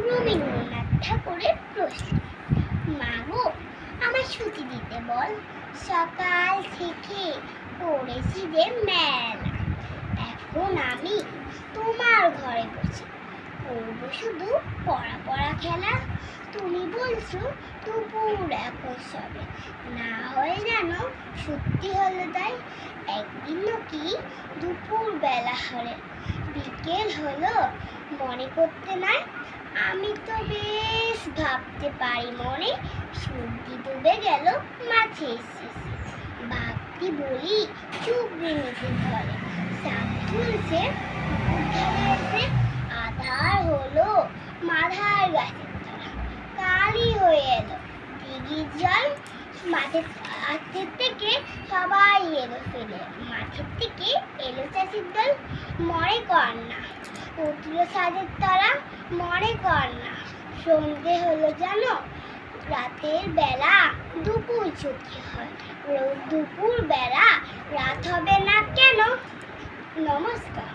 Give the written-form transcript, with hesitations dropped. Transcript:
রবীন্দ্রনাথ ঠাকুরের প্রশ্ন। মা গো, আমার ছুটি দিতে বল, সকাল থেকে পড়েছি যে মেলা। এখন আমি তোমার ঘরে বসে করবো শুধু পড়া পড়া খেলা। তুমি বলছো দুপুর এখন সবে, না হয় যেন সত্যি হলো তাই। একদিনও কি দুপুর বেলা হলে বিকেল হলো মনে করতে নাই? আমি তো বেশ ভাবতে পারি মনে, সূর্য ডুবে গেল মাঝে শেষে। ভাবতে বলি চুবড়ে নিতে ধরে, চাঁদ তুলছে পুকুর ধারে এসে। আধার হলো মাধার গাছের তলা, কালি হয়ে এলো দিঘির জল। মাঠের থেকে সবাই এলো ফেলে, মাঠের থেকে এলো চাষির দল। মরে কর না উঠল সাজের তলা, মরে কর না সন্ধে হলো জানো, রাতের বেলা দুপুর ছুটি হয়। দুপুর বেলা রাত হবে না কেন? নমস্কার।